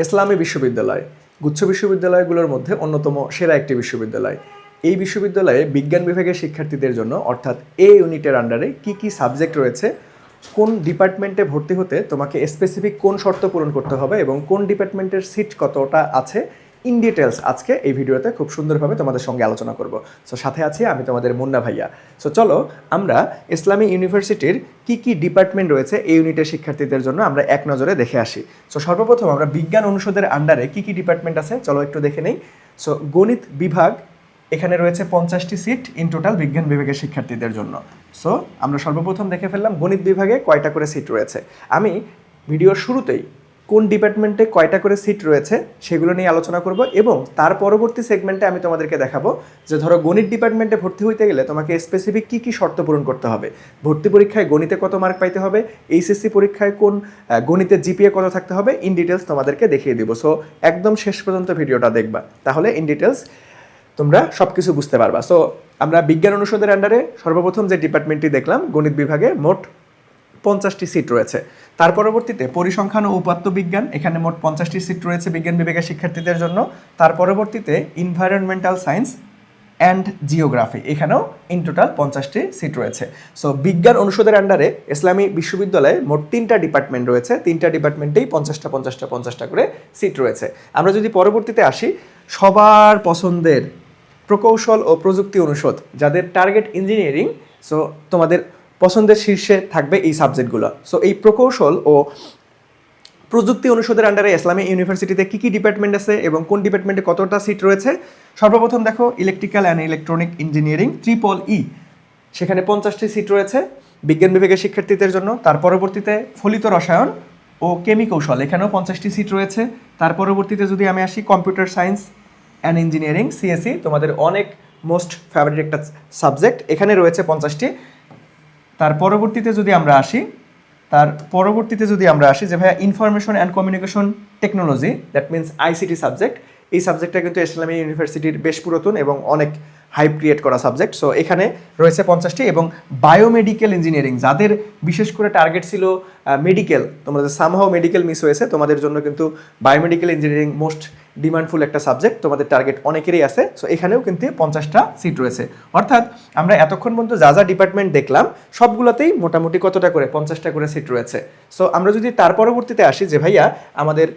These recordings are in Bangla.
ইসলামী বিশ্ববিদ্যালয় গুচ্ছ বিশ্ববিদ্যালয়গুলোর মধ্যে অন্যতম সেরা একটি বিশ্ববিদ্যালয়। এই বিশ্ববিদ্যালয়ে বিজ্ঞান বিভাগের শিক্ষার্থীদের জন্য অর্থাৎ এ ইউনিটের আন্ডারে কি কি সাবজেক্ট রয়েছে, কোন ডিপার্টমেন্টে ভর্তি হতে তোমাকে স্পেসিফিক কোন শর্ত পূরণ করতে হবে এবং কোন ডিপার্টমেন্টের সিট কতটা আছে, ইন ডিটেলস আজকে এই ভিডিওতে খুব সুন্দরভাবে তোমাদের সঙ্গে আলোচনা করব। সো সাথে আছি আমি তোমাদের মুন্না ভাইয়া। সো চলো আমরা ইসলামী ইউনিভার্সিটির কি কি ডিপার্টমেন্ট রয়েছে এই ইউনিটের শিক্ষার্থীদের জন্য আমরা এক নজরে দেখে আসি। সো সর্বপ্রথম আমরা বিজ্ঞান অনুষদের আন্ডারে কি কি ডিপার্টমেন্ট আছে চলো একটু দেখে নেই। সো গণিত বিভাগ, এখানে রয়েছে 50টি সিট ইন টোটাল বিজ্ঞান বিভাগের শিক্ষার্থীদের জন্য। সো আমরা সর্বপ্রথম দেখে ফেললাম গণিত বিভাগে কয়টা করে সিট রয়েছে। আমি ভিডিওর শুরুতেই কোন ডিপার্টমেন্টে কয়টা করে সিট রয়েছে সেগুলো নিয়ে আলোচনা করব এবং তার পরবর্তী সেগমেন্টে আমি তোমাদেরকে দেখাবো যে ধরো গণিত ডিপার্টমেন্টে ভর্তি হইতে গেলে তোমাকে স্পেসিফিক কী কী শর্ত পূরণ করতে হবে, ভর্তি পরীক্ষায় গণিতে কত মার্ক পাইতে হবে, এইচএসসি পরীক্ষায় কোন গণিতের জিপিএ কত থাকতে হবে, ইন ডিটেলস তোমাদেরকে দেখিয়ে দিব। সো একদম শেষ পর্যন্ত ভিডিওটা দেখবা, তাহলে ইন ডিটেলস তোমরা সব কিছু বুঝতে পারবা। সো আমরা বিজ্ঞান অনুষদের আন্ডারে সর্বপ্রথম যে ডিপার্টমেন্টটি দেখলাম গণিত বিভাগে মোট 50টি সিট রয়েছে। তার পরবর্তীতে পরিসংখ্যান ও উপাত্ত বিজ্ঞান, এখানে মোট 50টি সিট রয়েছে বিজ্ঞান বিভাগের শিক্ষার্থীদের জন্য। তার পরবর্তীতে এনভায়রনমেন্টাল সায়েন্স অ্যান্ড জিওগ্রাফি, এখানেও ইন টোটাল 50টি সিট রয়েছে। সো বিজ্ঞান অনুষদের আন্ডারে ইসলামী বিশ্ববিদ্যালয়ে মোট 3টা ডিপার্টমেন্ট রয়েছে, 3টা ডিপার্টমেন্টেই 50টা করে সিট রয়েছে। আমরা যদি পরবর্তীতে আসি, সবার পছন্দের প্রকৌশল ও প্রযুক্তি অনুষদ, যাদের টার্গেট ইঞ্জিনিয়ারিং, সো তোমাদের পছন্দের শীর্ষে থাকবে এই সাবজেক্টগুলো। সো এই প্রকৌশল ও প্রযুক্তি অনুষদের আন্ডারে ইসলামী ইউনিভার্সিটিতে কী কী ডিপার্টমেন্ট আছে এবং কোন ডিপার্টমেন্টে কতটা সিট রয়েছে। সর্বপ্রথম দেখো electrical and electronic engineering TEEE, সেখানে 50টি সিট রয়েছে বিজ্ঞান বিভাগের শিক্ষার্থীদের জন্য। তার পরবর্তীতে ফলিত রসায়ন ও কেমিকৌশল, এখানেও 50টি সিট রয়েছে। তার পরবর্তীতে যদি আমি আসি computer science and engineering CSE, তোমাদের অনেক মোস্ট ফেভারিট একটা সাবজেক্ট, এখানে রয়েছে 50টি। তার পরবর্তীতে যদি আমরা আসি যে ভাইয়া information and communication technology, that means ICT subject, এই সাবজেক্টটা কিন্তু ইসলামী ইউনিভার্সিটির বেশ পুরাতন এবং অনেক হাইপ ক্রিয়েট করা সাবজেক্ট। সো এখানে রয়েছে 50টি। এবং বায়োমেডিক্যাল ইঞ্জিনিয়ারিং, যাদের বিশেষ করে টার্গেট ছিল মেডিকেল, তোমাদের সামহাও মেডিকেল মিস হয়েছে, তোমাদের জন্য কিন্তু বায়োমেডিক্যাল ইঞ্জিনিয়ারিং মোস্ট ডিমান্ডফুল একটা সাবজেক্ট, তোমাদের টার্গেট অনেকেরই আছে। সো এখানেও কিন্তু 50টা সিট রয়েছে। অর্থাৎ আমরা এতক্ষণ পর্যন্ত যা যা ডিপার্টমেন্ট দেখলাম সবগুলোতেই মোটামুটি কতটা করে 50টা করে সিট রয়েছে। সো আমরা যদি তার পরবর্তীতে আসি যে ভাইয়া আমাদের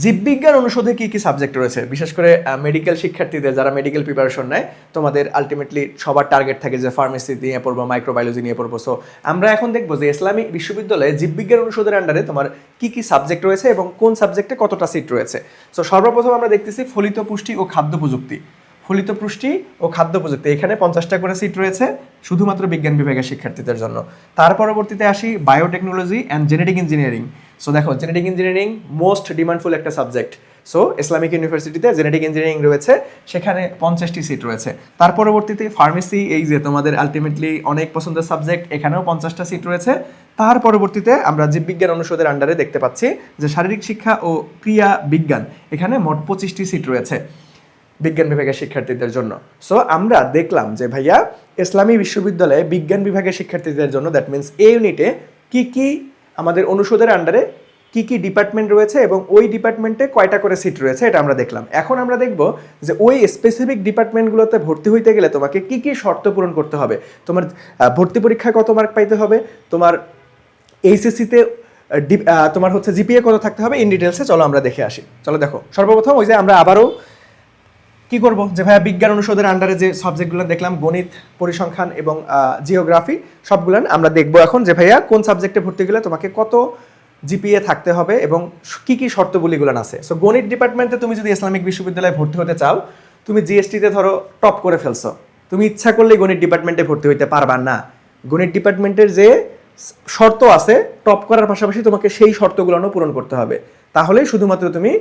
জীববিজ্ঞান অনুষদে কী কী সাবজেক্ট রয়েছে, বিশেষ করে মেডিকেল শিক্ষার্থীদের যারা মেডিকেল প্রিপারেশন নেয়, তোমাদের আলটিমেটলি সবার টার্গেট থাকে যে ফার্মেসি নিয়ে পড়বো, মাইক্রোবায়োলজি নিয়ে পড়বো। সো আমরা এখন দেখবো যে ইসলামী বিশ্ববিদ্যালয়ে জীববিজ্ঞান অনুষদের আন্ডারে তোমার কী কী সাবজেক্ট রয়েছে এবং কোন সাবজেক্টে কতটা সিট রয়েছে। সো সর্বপ্রথম আমরা দেখতেছি ফলিত পুষ্টি ও খাদ্য প্রযুক্তি। ফলিত পুষ্টি ও খাদ্য প্রযুক্তি, এখানে 50টা করে সিট রয়েছে শুধুমাত্র বিজ্ঞান বিভাগের শিক্ষার্থীদের জন্য। তার পরবর্তীতে আসি biotechnology and genetic engineering. So দেখো জেনেটিক ইঞ্জিনিয়ারিং মোস্ট ডিমান্ডফুল একটা সাবজেক্ট। সো ইসলামিক ইউনিভার্সিটিতে জেনেটিক ইঞ্জিনিয়ারিং রয়েছে, সেখানে 50টি সিট রয়েছে। তার পরবর্তীতে ফার্মেসি, এই যে তোমাদের আলটিমেটলি অনেক পছন্দের সাবজেক্ট, এখানেও 50টা সিট রয়েছে। তার পরবর্তীতে আমরা জীববিজ্ঞান অনুষদের আন্ডারে দেখতে পাচ্ছি যে শারীরিক শিক্ষা ও ক্রিয়া বিজ্ঞান, এখানে মোট 25টি সিট রয়েছে বিজ্ঞান বিভাগের শিক্ষার্থীদের জন্য। সো আমরা দেখলাম যে ভাইয়া ইসলামী বিশ্ববিদ্যালয়ে বিজ্ঞান বিভাগের শিক্ষার্থীদের জন্য, দ্যাট মিনস এই ইউনিটে কী কী আমাদের অনুষদের আন্ডারে কী কী ডিপার্টমেন্ট রয়েছে এবং ওই ডিপার্টমেন্টে কয়টা করে সিট রয়েছে, এটা আমরা দেখলাম। এখন আমরা দেখব যে ওই স্পেসিফিক ডিপার্টমেন্টগুলোতে ভর্তি হইতে গেলে তোমাকে কী কী শর্ত পূরণ করতে হবে, তোমার ভর্তি পরীক্ষায় কত মার্ক পাইতে হবে, তোমার এইচএসসিতে তোমার হচ্ছে জিপিএ কত থাকতে হবে, ইন ডিটেলসে চলো আমরা দেখে আসি। চলো দেখো সর্বপ্রথম ওই যে আমরা আবারও কি করব যে ভাইয়া বিজ্ঞান অনুষদের আন্ডারে যে সাবজেক্টগুলো দেখলাম গণিত, পরিসংখ্যান এবং জিওগ্রাফি, সবগুলো আমরা দেখবো এখন যে ভাইয়া কোন সাবজেক্টে ভর্তি গেলে তোমাকে কত জিপিএ থাকতে হবে এবং কী কী শর্তগুলিগুলো আছে। সো গণিত ডিপার্টমেন্টে তুমি যদি ইসলামিক বিশ্ববিদ্যালয়ে ভর্তি হতে চাও, তুমি জিএসটিতে ধরো টপ করে ফেলছো, তুমি ইচ্ছা করলেই গণিত ডিপার্টমেন্টে ভর্তি হইতে পারবা না। গণিত ডিপার্টমেন্টের যে শর্ত আছে, টপ করার পাশাপাশি তোমাকে সেই শর্তগুলোও পূরণ করতে হবে, তাহলেই শুধুমাত্র তুমি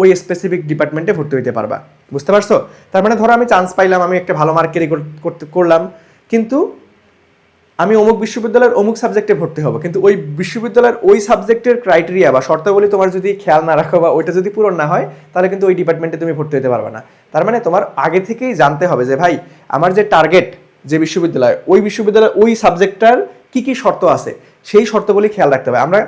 ওই স্পেসিফিক ডিপার্টমেন্টে ভর্তি হইতে পারবা। বুঝতে পারছো? তার মানে ধরো আমি চান্স পাইলাম, আমি একটা ভালো মার্ক ক্যারি করলাম, কিন্তু আমি অমুক বিশ্ববিদ্যালয়ের অমুক সাবজেক্টে ভর্তি হবো, কিন্তু ওই বিশ্ববিদ্যালয়ের ওই সাবজেক্টের ক্রাইটেরিয়া বা শর্তাবলী তোমার যদি খেয়াল না রাখো বা ওইটা যদি পূরণ না হয়, তাহলে কিন্তু ওই ডিপার্টমেন্টে তুমি ভর্তি হতে পারবে না। তার মানে তোমার আগে থেকেই জানতে হবে যে ভাই আমার যে টার্গেট যে বিশ্ববিদ্যালয়, ওই বিশ্ববিদ্যালয়ের ওই সাবজেক্টটার কী কী শর্ত আছে, সেই শর্তগুলি খেয়াল রাখতে হবে। আমরা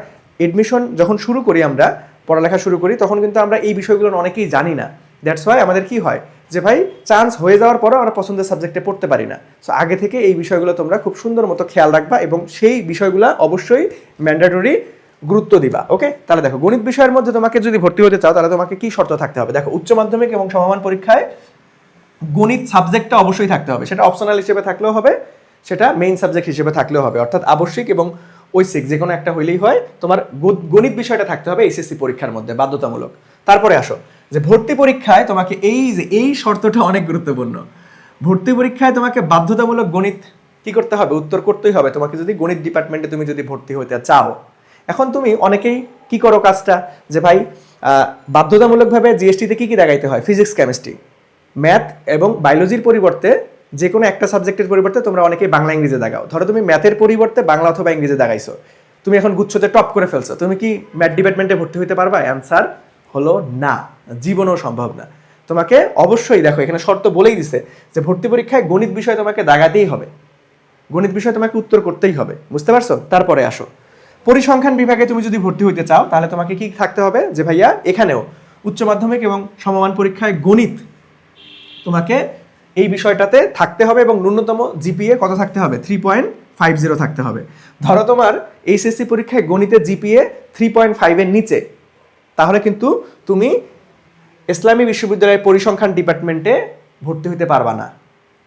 এডমিশন যখন শুরু করি, আমরা পড়ালেখা শুরু করি তখন কিন্তু আমরা এই বিষয়গুলো অনেকেই জানি না। দ্যাটস ওয়াই আমাদের কি হয় যে ভাই চান্স হয়ে যাওয়ার পরও আমরা পছন্দের সাবজেক্টে পড়তে পারি না। সো আগে থেকে এই বিষয়গুলো তোমরা খুব সুন্দর মতো খেয়াল রাখবা এবং সেই বিষয়গুলো অবশ্যই ম্যান্ডেটরি গুরুত্ব দিবা। ওকে, তাহলে দেখো গণিত বিষয়ের মধ্যে তোমাকে যদি ভর্তি হতে চাও তাহলে তোমাকে কি শর্ত থাকতে হবে? দেখো উচ্চ মাধ্যমিক এবং সমমান পরীক্ষায় গণিত সাবজেক্টটা অবশ্যই থাকতে হবে। সেটা অপশনাল হিসেবে থাকলেও হবে, সেটা মেইন সাবজেক্ট হিসেবে থাকলেও হবে, অর্থাৎ আবশ্যিক এবং ঐচ্ছিক যে কোনো একটা হইলেই হয়। তোমার গণিত বিষয়টা থাকতে হবে এইচএসসি পরীক্ষার মধ্যে বাধ্যতামূলক। তারপরে আসো যে ভর্তি পরীক্ষায় তোমাকে এই শর্তটা অনেক গুরুত্বপূর্ণ। ভর্তি পরীক্ষায় তোমাকে বাধ্যতামূলক গণিত কি করতে হবে? উত্তর করতেই হবে তোমাকে, যদি গণিত ডিপার্টমেন্টে তুমি যদি ভর্তি হতে চাও। এখন তুমি অনেকেই কি করো কাজটা যে ভাই বাধ্যতামূলকভাবে জিএসটিতে কি কি দেখাইতে হয়? ফিজিক্স, কেমিস্ট্রি, ম্যাথ এবং বায়োলজির পরিবর্তে যে কোনো একটা সাবজেক্টের পরিবর্তে তোমরা অনেকেই বাংলা ইংরেজি দেখাও। ধরো তুমি ম্যাথের পরিবর্তে বাংলা অথবা ইংরেজি দেখাইছো, তুমি এখন গুচ্ছতে টপ করে ফেলছো, তুমি কি ম্যাথ ডিপার্টমেন্টে ভর্তি হতে পারবা? অ্যান্সার হলো না, জীবনেও সম্ভব না। তোমাকে অবশ্যই দেখো এখানে শর্ত বলেই দিছে যে ভর্তি পরীক্ষায় গণিত বিষয় তোমাকে দাগাতেই হবে, গণিত বিষয় তোমাকে উত্তর করতেই হবে, বুঝতে পারছো? তারপরে আসো পরিসংখ্যান বিভাগে তুমি যদি ভর্তি হইতে চাও তাহলে তোমাকে কি থাকতে হবে যে ভাইয়া এখানেও উচ্চ মাধ্যমিক এবং সমমান পরীক্ষায় গণিত তোমাকে এই বিষয়টাতে থাকতে হবে এবং ন্যূনতম জিপিএ কত থাকতে হবে? 3.50 থাকতে হবে। ধরো তোমার এইচএসসি পরীক্ষায় গণিতে জিপিএ 3.5 এর নিচে, তাহলে কিন্তু তুমি ইসলামী বিশ্ববিদ্যালয়ের পরিসংখ্যান ডিপার্টমেন্টে ভর্তি হতে পারবা না,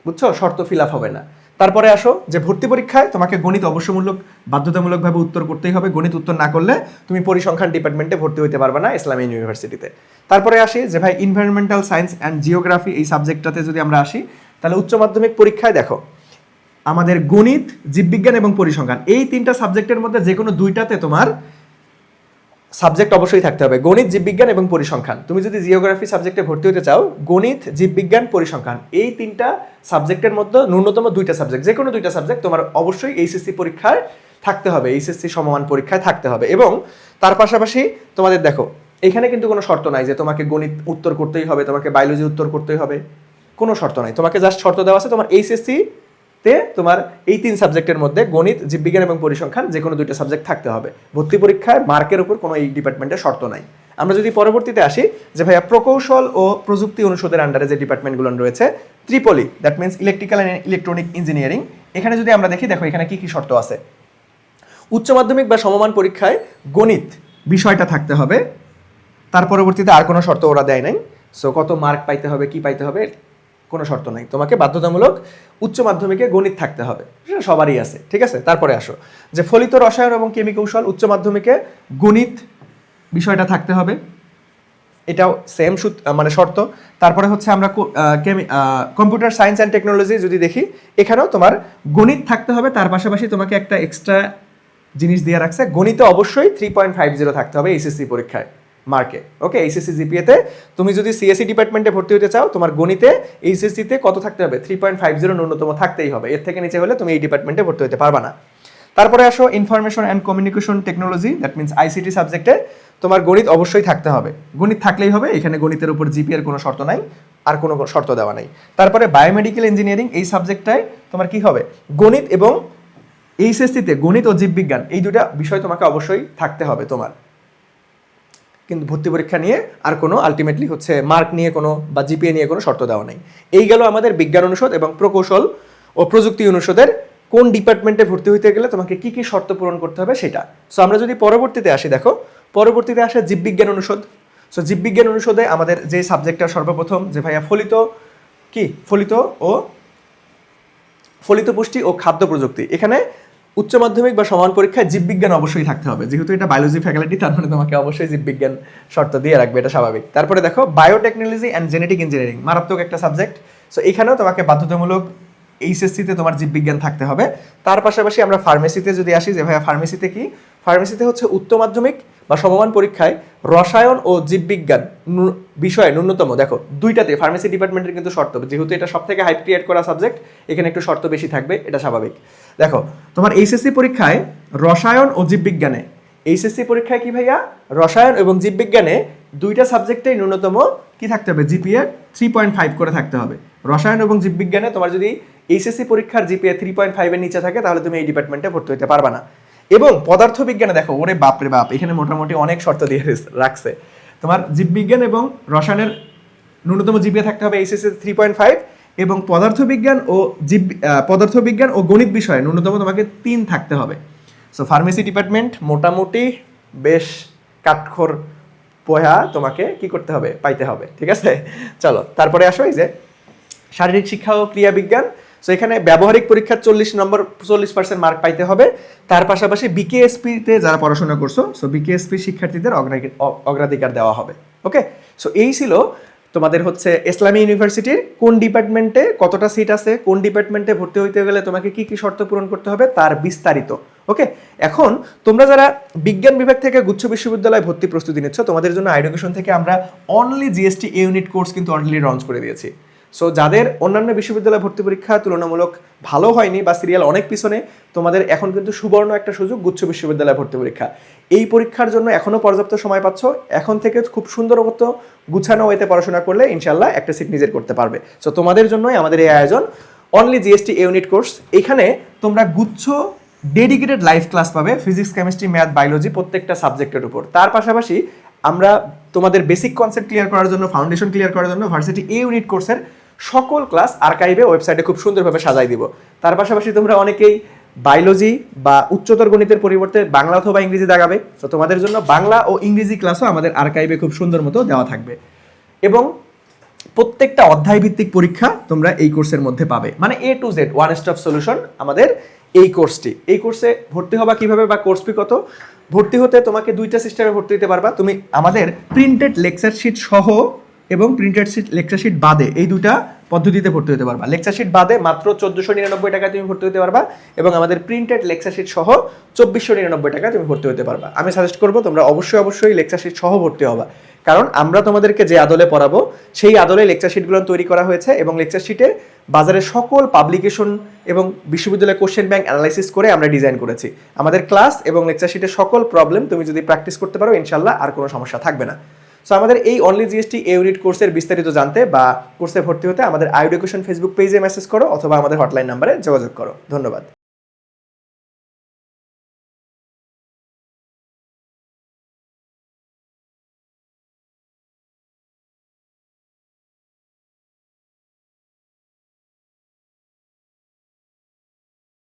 বুঝছো? শর্ত ফিল আপ হবে না। তারপরে আসো যে ভর্তি পরীক্ষায় তোমাকে গণিত অবশ্যমূলক বাধ্যতামূলকভাবে উত্তর করতেই হবে। গণিত উত্তর না করলে তুমি পরিসংখ্যান ডিপার্টমেন্টে ভর্তি হতে পারবে না ইসলামী ইউনিভার্সিটিতে। তারপরে আসি যে ভাই এনভায়রনমেন্টাল সায়েন্স অ্যান্ড জিওগ্রাফি এই সাবজেক্টটাতে যদি আমরা আসি তাহলে উচ্চ মাধ্যমিক পরীক্ষায় দেখো আমাদের গণিত, জীববিজ্ঞান এবং পরিসংখ্যান এই তিনটা সাবজেক্টের মধ্যে যে কোনো দুইটাতে তোমার সাবজেক্ট অবশ্যই থাকতে হবে, গণিত, জীববিজ্ঞান এবং পরিসংখ্যান। তুমি যদি জিওগ্রাফি সাবজেক্টে ভর্তি হতে চাও, গণিত, জীববিজ্ঞান, পরিসংখ্যান এই তিনটা সাবজেক্টের মধ্যে ন্যূনতম দুইটা সাবজেক্ট, যে কোনো দুইটা সাবজেক্ট তোমার অবশ্যই এইচএসসি পরীক্ষায় থাকতে হবে, এইচএসসি সমমান পরীক্ষায় থাকতে হবে। এবং তার পাশাপাশি তোমাদের দেখো এখানে কিন্তু কোনো শর্ত নাই যে তোমাকে গণিত উত্তর করতেই হবে, তোমাকে বায়োলজি উত্তর করতেই হবে, কোনো শর্ত নাই। তোমাকে জাস্ট শর্ত দেওয়া আছে তোমার এইচএসসি তে তোমার এই তিন সাবজেক্টের মধ্যে গণিত, জীববিজ্ঞান এবং পরিসংখ্যান যে কোনো দুইটা সাবজেক্ট থাকতে হবে। ভর্তি পরীক্ষায় মার্কের উপর কোনো এই ডিপার্টমেন্টের শর্ত নাই। আমরা যদি পরবর্তীতে আসি যে ভাইয়া প্রকৌশল ও প্রযুক্তি অনুষদের আন্ডারে যে ডিপার্টমেন্টগুলো রয়েছে, triple E, that means electrical and electronic engineering, এখানে যদি আমরা দেখি দেখো এখানে কি কি শর্ত আছে। উচ্চ মাধ্যমিক বা সমমান পরীক্ষায় গণিত বিষয়টা থাকতে হবে, তার পরবর্তীতে আর কোনো শর্ত ওরা দেয় নাই। সো কত মার্ক পাইতে হবে, কি পাইতে হবে, কোনো শর্ত নাই। তোমাকে বাধ্যতামূলক উচ্চ মাধ্যমিকে গণিত থাকতে হবে, সেটা সবারই আছে, ঠিক আছে? তারপরে আসো যে ফলিত রসায়ন এবং কেমি কৌশল উচ্চ মাধ্যমিকে গণিত বিষয়টা থাকতে হবে, এটাও সেম মানে শর্ত। তারপরে হচ্ছে আমরা কম্পিউটার সায়েন্স অ্যান্ড টেকনোলজি যদি দেখি, এখানেও তোমার গণিত থাকতে হবে, তার পাশাপাশি তোমাকে একটা এক্সট্রা জিনিস দিয়ে রাখছে, গণিতে অবশ্যই 3.50 থাকতে হবে এইচএসসি পরীক্ষায় মার্কে। ওকে, এইচএসসি জিপিএতে তুমি যদি সিএসসি ডিপার্টমেন্টে ভর্তি হতে চাও তোমার গণিতে এইচএসসিতে কত থাকতে হবে? 3.50 ন্যূনতম থাকতেই হবে, এর থেকে নিচে হলে তুমি এই ডিপার্টমেন্টে ভর্তি হতে পারবা না। তারপরে আসো information and communication technology, that means ICT সাবজেক্টে তোমার গণিত অবশ্যই থাকতে হবে, গণিত থাকলেই হবে, এখানে গণিতের উপর জিপিএর কোনো শর্ত নাই, আর কোনো শর্ত দেওয়া নাই। তারপরে বায়োমেডিক্যাল ইঞ্জিনিয়ারিং এই সাবজেক্টটায় তোমার কি হবে? গণিত এবং এইচএসসিতে গণিত ও জীববিজ্ঞান এই দুটা বিষয় তোমাকে অবশ্যই থাকতে হবে তোমার, কিন্তু ভর্তি পরীক্ষা নিয়ে আর কোনো আলটিমেটলি হচ্ছে মার্ক নিয়ে কোনো বা জিপিএ নিয়ে কোনো শর্ত দেওয়া নেই। এই গেল আমাদের বিজ্ঞান অনুষদ এবং প্রকৌশল ও প্রযুক্তি অনুষদের কোন ডিপার্টমেন্টে ভর্তি হইতে গেলে তোমাকে কি কি শর্ত পূরণ করতে হবে সেটা। সো আমরা যদি পরবর্তীতে আসি, দেখো পরবর্তীতে আসে জীববিজ্ঞান অনুষদ। সো জীববিজ্ঞান অনুষদে আমাদের যে সাবজেক্টটা সর্বপ্রথম যে ভাইয়া ফলিত পুষ্টি ও খাদ্য প্রযুক্তি, এখানে উচ্চ মাধ্যমিক বা সমান পরীক্ষায় জীববিজ্ঞান অবশ্যই থাকতে হবে, যেহেতু এটা বায়োলজি ফ্যাকাল্টি তার মানে তোমাকে অবশ্যই জীববিজ্ঞান শর্ত দিয়ে রাখবে, এটা স্বাভাবিক। তারপরে দেখো বায়োটেকনোলজি অ্যান্ড জেনেটিক ইঞ্জিনিয়ারিং, মারাত্মক একটা সাবজেক্ট। সো এখানেও তোমাকে বাধ্যতামূলক এইচএসসিতে তোমার জীববিজ্ঞান থাকতে হবে। তার পাশাপাশি আমরা ফার্মেসিতে যদি আসি যে ভাইয়া ফার্মেসিতে কি? ফার্মেসিতে হচ্ছে উচ্চ মাধ্যমিক বা সমমান পরীক্ষায় রসায়ন ও জীববিজ্ঞান বিষয়ে ন্যূনতম, দেখো দুইটাতে ফার্মেসি ডিপার্টমেন্টের কিন্তু শর্ত, যেহেতু এটা সব থেকে হাই ক্রিয়েট করা সাবজেক্ট এখানে একটু শর্ত বেশি থাকবে, এটা স্বাভাবিক। দেখো তোমার এইচএসসি পরীক্ষায় রসায়ন ও জীববিজ্ঞানে, এইচএসসি পরীক্ষায় কি ভাইয়া? রসায়ন এবং জীববিজ্ঞানে দুইটা সাবজেক্টেই ন্যূনতম কি থাকতে হবে? জিপিএ 3.5 করে থাকতে হবে। রসায়ন এবং জীববিজ্ঞানে তোমার যদি এইচএসসি পরীক্ষার জিপিএ 3.5 এর নিচে থাকে তাহলে তুমি এই ডিপার্টমেন্টে ভর্তি হতে পারবা না। এবং পদার্থবিজ্ঞানে দেখো, ওরে বাপরে বাপ, এখানে মোটামুটি অনেক শর্ত দিয়ে রাখছে। তোমার জীববিজ্ঞান এবং রসায়নের ন্যূনতম জিপিএ থাকতে হবে এইচএসসি 3.5, এবং পদার্থবিজ্ঞান ও গণিত বিষয়ে ন্যূনতম তোমাকে 3 থাকতে হবে। সো ফার্মেসি ডিপার্টমেন্ট মোটামুটি বেশ কাঠখোর পোহা তোমাকে কি করতে হবে, পাইতে হবে, ঠিক আছে। চলো তারপরে আসো এই যে শারীরিক শিক্ষা ও ক্রিয়া বিজ্ঞান। সো এখানে ব্যবহারিক পরীক্ষার 40% মার্ক পাইতে হবে। তার পাশাপাশি বিকেএসপিতে যারা পড়াশোনা করছো, সো বিকেএসপি শিক্ষার্থীদের অগ্রাধিকার দেওয়া হবে। ওকে, সো এই ছিল তোমাদের হচ্ছে ইসলামী ইউনিভার্সিটির কোন ডিপার্টমেন্টে কতটা সিট আছে, কোন ডিপার্টমেন্টে ভর্তি হইতে গেলে তোমাকে কি কি শর্ত পূরণ করতে হবে তার বিস্তারিত। ওকে, এখন তোমরা যারা বিজ্ঞান বিভাগ থেকে গুচ্ছ বিশ্ববিদ্যালয়ে ভর্তি প্রস্তুতি নিচ্ছ, তোমাদের জন্য এডুকেশন থেকে আমরা অনলি জিএসটি ইউনিট কোর্স কিন্তু অলরেডি লঞ্চ করে দিয়েছি। সো যাদের অন্যান্য বিশ্ববিদ্যালয় ভর্তি পরীক্ষা তুলনামূলক ভালো হয়নি বা সিরিয়াল অনেক পিছনে, তোমাদের এখন কিন্তু সুবর্ণ একটা সুযোগ গুচ্ছ বিশ্ববিদ্যালয় ভর্তি পরীক্ষা। এই পরীক্ষার জন্য এখনও পর্যাপ্ত সময় পাচ্ছ। এখন থেকে খুব সুন্দর মতো গুছানো ওয়েতে পড়াশোনা করলে ইনশাল্লাহ একটা সিট নিজের করতে পারবে। সো তোমাদের জন্যই আমাদের এই আয়োজন, অনলি জিএসটি ইউনিট কোর্স। এখানে তোমরা গুচ্ছ ডেডিকেটেড লাইভ ক্লাস পাবে, ফিজিক্স, কেমিস্ট্রি, ম্যাথ, বায়োলজি প্রত্যেকটা সাবজেক্টের উপর। তার পাশাপাশি আমরা তোমাদের বেসিক কনসেপ্ট ক্লিয়ার করার জন্য, ফাউন্ডেশন ক্লিয়ার করার জন্য ভার্সিটি এ ইউনিট কোর্সের সকল ক্লাস আর্কাইভে ওয়েবসাইটে খুব সুন্দরভাবে সাজাই দিব। তার পাশাপাশি তোমরা অনেকেই বায়োলজি বা উচ্চতর গণিতের পরিবর্তে বাংলা অথবা ইংরেজি দাগাবে, তো তোমাদের জন্য বাংলা ও ইংরেজি ক্লাসও আমাদের আর্কাইভে খুব সুন্দর মতো দেওয়া থাকবে। এবং প্রত্যেকটা অধ্যায় ভিত্তিক পরীক্ষা তোমরা এই কোর্সের মধ্যে পাবে, মানে A to Z one stop solution আমাদের এই কোর্সটি। এই কোর্সে ভর্তি হবা কিভাবে বা কোর্স ফি কত? ভর্তি হতে তোমাকে 2টা সিস্টেমে ভর্তি হতে পারবা। তুমি আমাদের প্রিন্টেড লেকচার শিট সহ এবং প্রিন্টেড লেকচার শিট বাদে এই 2টা পদ্ধতিতে ভর্তি হতে পারবা। লেকচার শিট বাদে মাত্র 1499 টাকায় তুমি ভর্তি হতে পারবা, এবং আমাদের প্রিন্টেড লেকচার শিট সহ 2499 টাকায় তুমি ভর্তি হতে পারবা। আমি সাজেস্ট করবো তোমরা অবশ্যই লেকচার শিট সহ ভর্তি হবা, কারণ আমরা তোমাদেরকে যে আদলে পড়াবো সেই আদলে লেকচার শিটগুলো তৈরি করা হয়েছে, এবং লেকচার শিটে বাজারের সকল পাবলিকেশন এবং বিশ্ববিদ্যালয় কোশ্চেন ব্যাংক অ্যানালাইসিস করে আমরা ডিজাইন করেছি। আমাদের ক্লাস এবং লেকচার শিটের সকল প্রবলেম তুমি যদি প্র্যাকটিস করতে পারো, ইনশাল্লাহ আর কোনো সমস্যা থাকবে না। সো আমাদের এই অনলি জিএসটি এ ইউনিট কোর্সের বিস্তারিত জানতে বা কোর্সে ভর্তি হতে আমাদের আইএডুকেশন ফেসবুক পেজে মেসেজ করো অথবা আমাদের হটলাইন নাম্বারে যোগাযোগ করো। ধন্যবাদ।